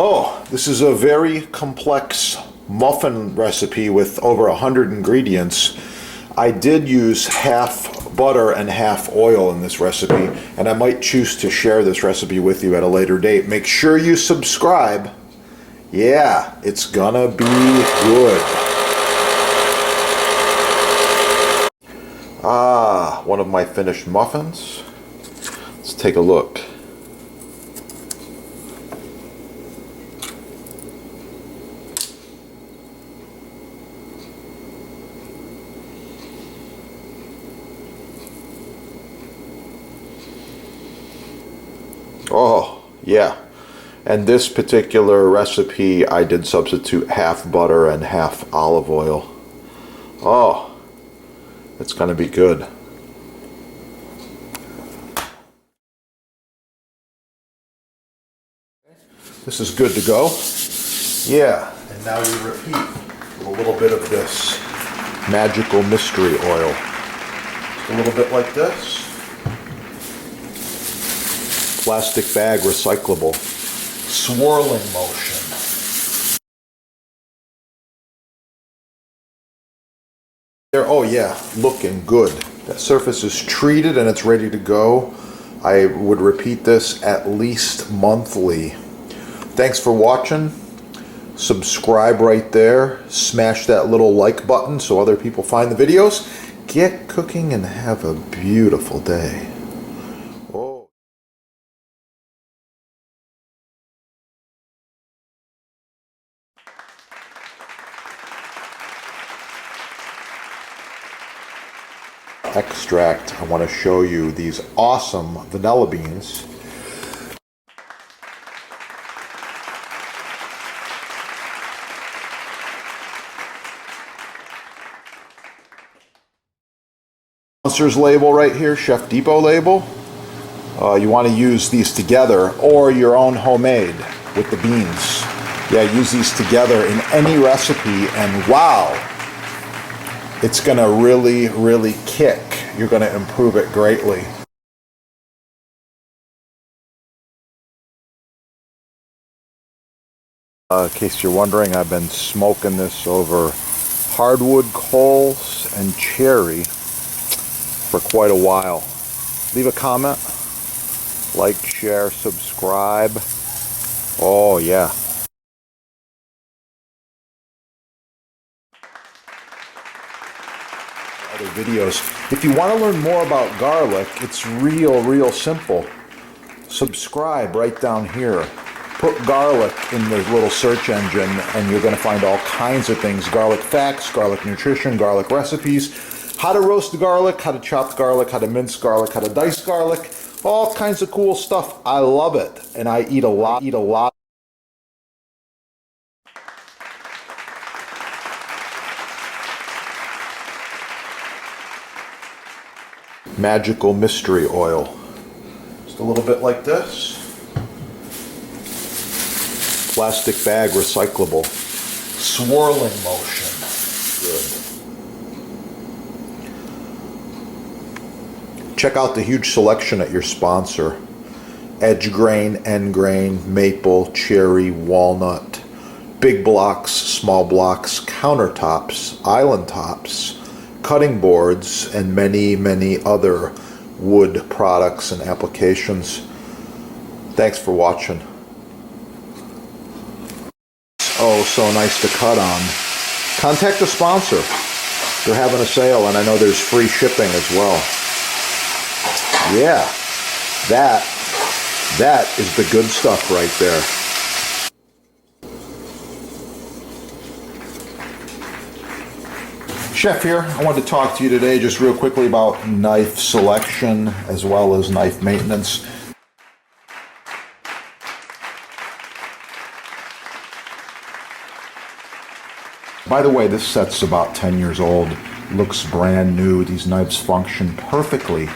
Oh, this is a very complex muffin recipe with over 100 ingredients. I did use half butter and half oil in this recipe, and I might choose to share this recipe with you at a later date. Make sure you subscribe. Yeah, it's gonna be good. Ah, one of my finished muffins. Let's take a look. Oh, yeah. And this particular recipe, I did substitute half butter and half olive oil. Oh, it's going to be good. This is good to go. Yeah, and now we repeat with a little bit of this magical mystery oil. Just a little bit like this. Plastic bag recyclable. Swirling motion. There, oh yeah, looking good. That surface is treated and it's ready to go. I would repeat this at least monthly. Thanks for watching. Subscribe right there. Smash that little like button so other people find the videos. Get cooking and have a beautiful day. Oh. Extract, I want to show you these awesome vanilla beans. Sponsor's label right here, Chef Depot label. You want to use these together or your own homemade with the beans. Yeah, use these together in any recipe and wow, it's going to really kick. You're going to improve it greatly. In case you're wondering, I've been smoking this over hardwood coals and cherry for quite a while. Leave a comment, like, share, subscribe. Oh yeah. Other videos. If you want to learn more about garlic, it's real simple. Subscribe right down here. Put garlic in the little search engine and you're going to find all kinds of things. Garlic facts, garlic nutrition, garlic recipes, how to roast the garlic, how to chop the garlic, how to mince garlic, how to dice garlic, all kinds of cool stuff. I love it and I eat a lot. Magical mystery oil. Just a little bit like this. Plastic bag recyclable. Swirling motion. Good. Check out the huge selection at your sponsor. Edge grain, end grain, maple, cherry, walnut, big blocks, small blocks, countertops, island tops, cutting boards, and many other wood products and applications. Thanks for watching. Oh, so nice to cut on. Contact the sponsor. They're having a sale and I know there's free shipping as well. Yeah, that is the good stuff right there. Chef here. I wanted to talk to you today just real quickly about knife selection as well as knife maintenance. By the way, this set's about 10 years old. Looks brand new. These knives function perfectly.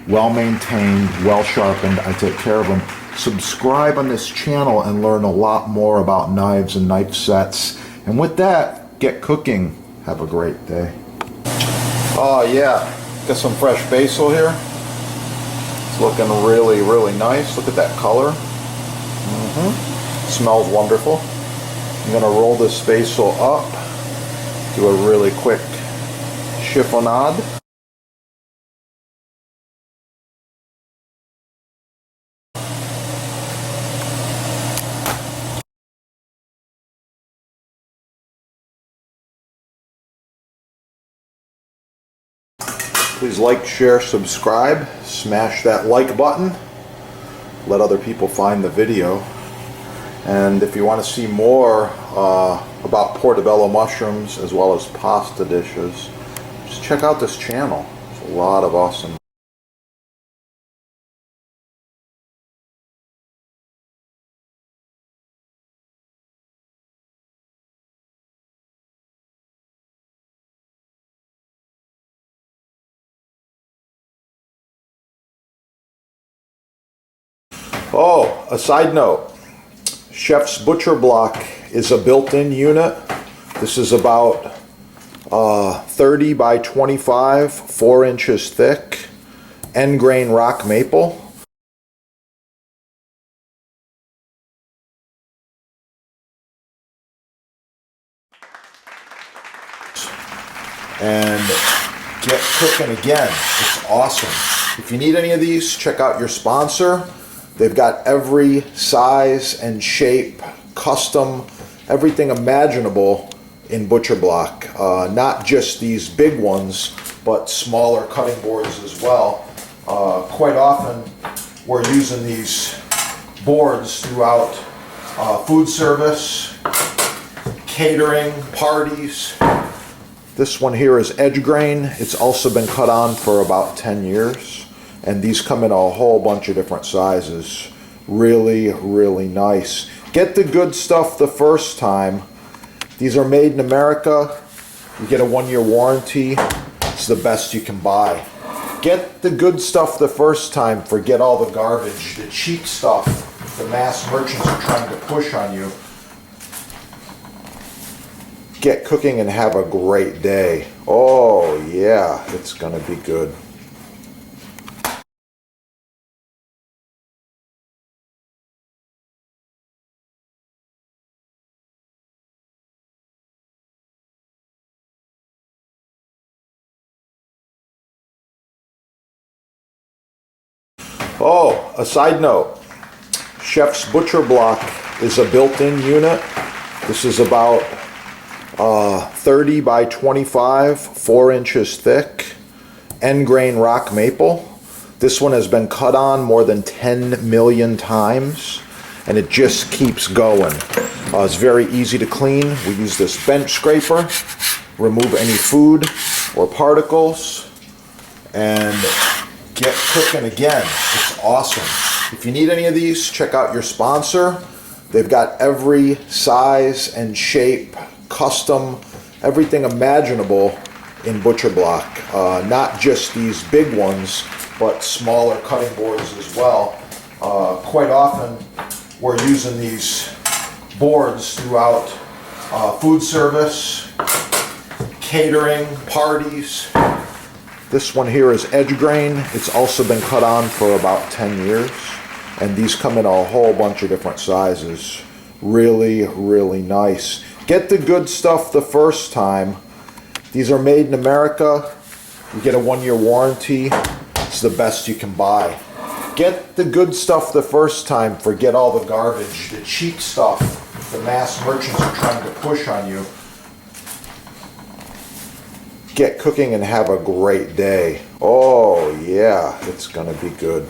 Well maintained, well sharpened. I take care of them. Subscribe on this channel and learn a lot more about knives and knife sets. And with that, get cooking. Have a great day. Oh yeah, got some fresh basil here. It's looking really nice. Look at that color. Smells wonderful. I'm going to roll this basil up, do a really quick chiffonade. Please like, share, subscribe, smash that like button, let other people find the video. And if you want to see more about portobello mushrooms as well as pasta dishes, just check out this channel. There's a lot of awesome. Oh, a side note, Chef's Butcher Block is a built-in unit. This is about 30 by 25, 4 inches thick, end grain rock maple. And get cooking again. It's awesome. If you need any of these, check out your sponsor. They've got every size and shape, custom, everything imaginable in Butcher Block. Not just these big ones, but smaller cutting boards as well. Quite often, we're using these boards throughout food service, catering, parties. This one here is edge grain. It's also been cut on for about 10 years. And these come in a whole bunch of different sizes. Really, really nice. Get the good stuff the first time. These are made in America. You get a 1-year warranty. It's the best you can buy. Get the good stuff the first time. Forget all the garbage, the cheap stuff the mass merchants are trying to push on you. Get cooking and have a great day. Oh yeah, it's gonna be good. Oh, a side note, Chef's Butcher Block is a built-in unit. This is about 30 by 25, 4 inches thick, end grain rock maple. This one has been cut on more than 10 million times, and it just keeps going. It's very easy to clean. We use this bench scraper, remove any food or particles, and get cooking again. It's awesome. If you need any of these, check out your sponsor. They've got every size and shape, custom, everything imaginable in Butcher Block. Not just these big ones, but smaller cutting boards as well. Quite often, we're using these boards throughout food service, catering, parties. This one here is edge grain. It's also been cut on for about 10 years. And these come in a whole bunch of different sizes. Really, really nice. Get the good stuff the first time. These are made in America. You get a 1-year warranty. It's the best you can buy. Get the good stuff the first time. Forget all the garbage, the cheap stuff the mass merchants are trying to push on you. Get cooking and have a great day. Oh yeah, it's gonna be good.